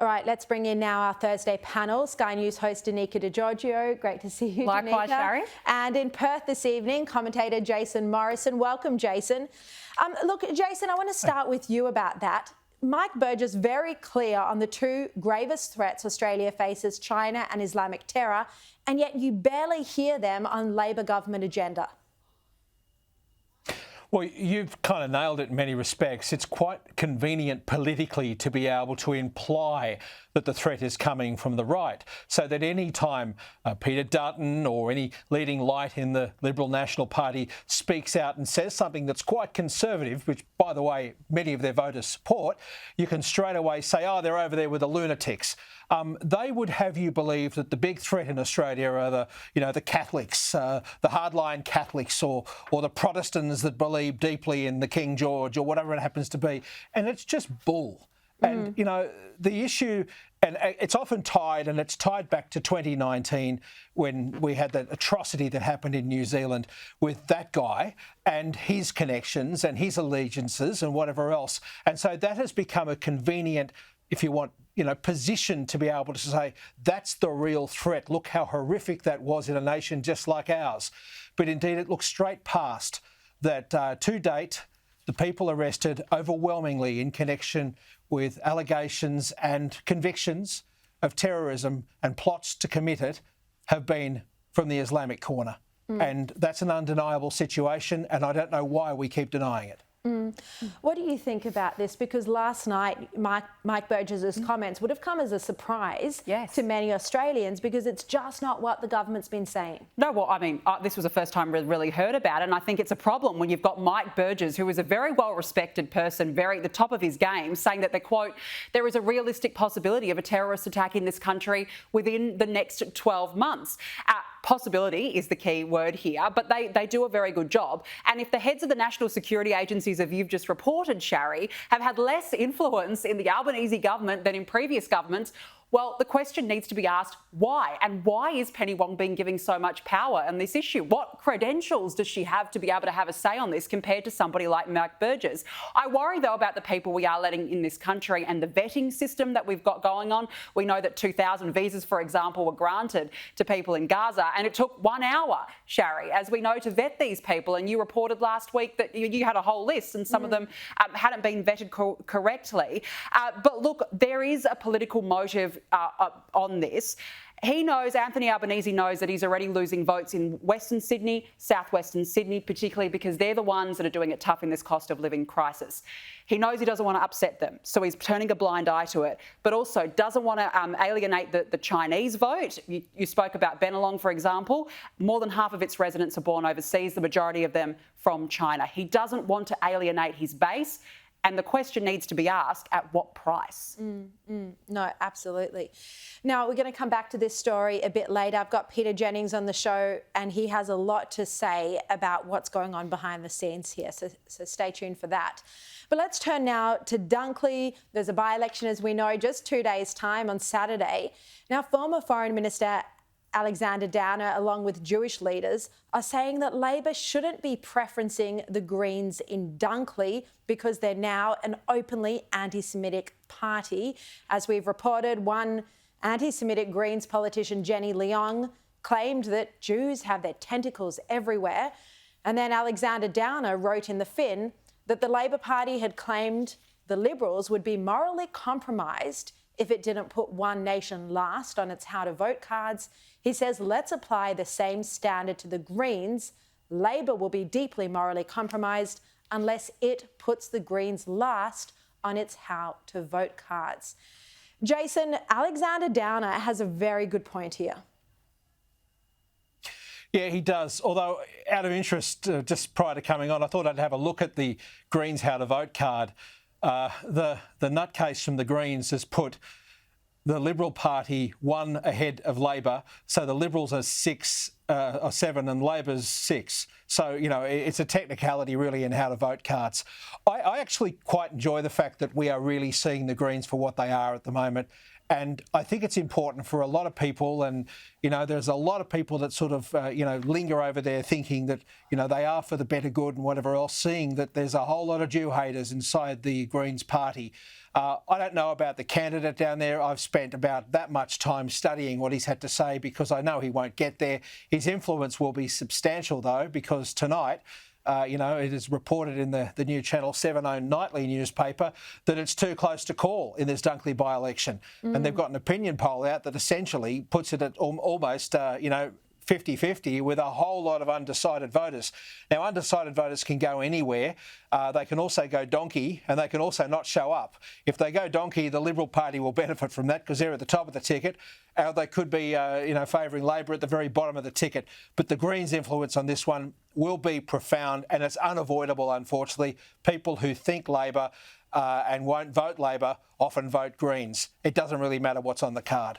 All right, let's bring in now our Thursday panel. Sky News host Danica Di Giorgio. Great to see you, Likewise, Danica. Sharri. And in Perth this evening, commentator Jason Morrison. Welcome, Jason. Look, Jason, I want to start with you about that. Mike Burgess very clear on the two gravest threats Australia faces, China and Islamic terror, and yet you barely hear them on Labor government agenda. Well, you've kind of nailed it in many respects. It's quite convenient politically to be able to imply that the threat is coming from the right, so that any time Peter Dutton or any leading light in the Liberal National Party speaks out and says something that's quite conservative, which, by the way, many of their voters support, you can straight away say, oh, they're over there with the lunatics. They would have you believe that the big threat in Australia are the Catholics, the hardline Catholics, or the Protestants that believe deeply in the King George or whatever it happens to be, and it's just bull. And the issue, and it's often tied, and it's tied back to 2019 when we had that atrocity that happened in New Zealand with that guy and his connections and his allegiances and whatever else, and so that has become a convenient, if you want, position to be able to say, that's the real threat. Look how horrific that was in a nation just like ours. But indeed, it looks straight past that. To date, the people arrested overwhelmingly in connection with allegations and convictions of terrorism and plots to commit it have been from the Islamic corner. And that's an undeniable situation, and I don't know why we keep denying it. What do you think about this? Because last night, Mike Burgess's comments would have come as a surprise to many Australians, because it's just not what the government's been saying. No, well, I mean, this was the first time we really heard about it, and I think it's a problem when you've got Mike Burgess, who is a very well-respected person, very at the top of his game, saying that, quote, there is a realistic possibility of a terrorist attack in this country within the next 12 months. Possibility is the key word here, but they do a very good job. And if the heads of the national security agencies, as you've just reported, Sharri, have had less influence in the Albanese government than in previous governments, well, the question needs to be asked, why? And why is Penny Wong being given so much power on this issue? What credentials does she have to be able to have a say on this compared to somebody like Mike Burgess? I worry, though, about the people we are letting in this country and the vetting system that we've got going on. We know that 2,000 visas, for example, were granted to people in Gaza, and it took 1 hour, Sharri, as we know, to vet these people. And you reported last week that you had a whole list, and some of them hadn't been vetted correctly. But look, there is a political motive on this. He knows, Anthony Albanese knows, that he's already losing votes in Western Sydney, southwestern Sydney, particularly because they're the ones that are doing it tough in this cost of living crisis. He knows he doesn't want to upset them, so he's turning a blind eye to it, but also doesn't want to alienate the Chinese vote. You spoke about Bennelong, for example. More than half of its residents are born overseas, the majority of them from China. He doesn't want to alienate his base. And the question needs to be asked, at what price? No, absolutely. Now, we're going to come back to this story a bit later. I've got Peter Jennings on the show, and he has a lot to say about what's going on behind the scenes here. So stay tuned for that. But let's turn now to Dunkley. There's a by-election, as we know, just 2 days' time on Saturday. Now, former Foreign Minister Alexander Downer, along with Jewish leaders, are saying that Labor shouldn't be preferencing the Greens in Dunkley because they're now an openly anti-Semitic party. As we've reported, one anti-Semitic Greens politician, Jenny Leong, claimed that Jews have their tentacles everywhere. And then Alexander Downer wrote in the Fin that the Labor Party had claimed the Liberals would be morally compromised if it didn't put One Nation last on its how to vote cards. He says, let's apply the same standard to the Greens. Labor will be deeply morally compromised unless it puts the Greens last on its how to vote cards. Jason, Alexander Downer has a very good point here. Yeah, he does. Although, out of interest, just prior to coming on, I thought I'd have a look at the Greens how to vote card. The nutcase from the Greens has put the Liberal Party 1 ahead of Labor, so the Liberals are 6 or 7 and Labor's 6. So, it's a technicality really in how to vote cards. I actually quite enjoy the fact that we are really seeing the Greens for what they are at the moment. And I think it's important for a lot of people, and, there's a lot of people that sort of, linger over there thinking that, they are for the better good and whatever else, seeing that there's a whole lot of Jew haters inside the Greens party. I don't know about the candidate down there. I've spent about that much time studying what he's had to say because I know he won't get there. His influence will be substantial, though, because tonight, it is reported in the new Channel 7 owned nightly newspaper that it's too close to call in this Dunkley by-election. And they've got an opinion poll out that essentially puts it at almost, 50-50 with a whole lot of undecided voters. Now, undecided voters can go anywhere. They can also go donkey and they can also not show up. If they go donkey, the Liberal Party will benefit from that because they're at the top of the ticket. They could be, favouring Labor at the very bottom of the ticket. But the Greens' influence on this one will be profound and it's unavoidable, unfortunately. People who think Labor and won't vote Labor often vote Greens. It doesn't really matter what's on the card.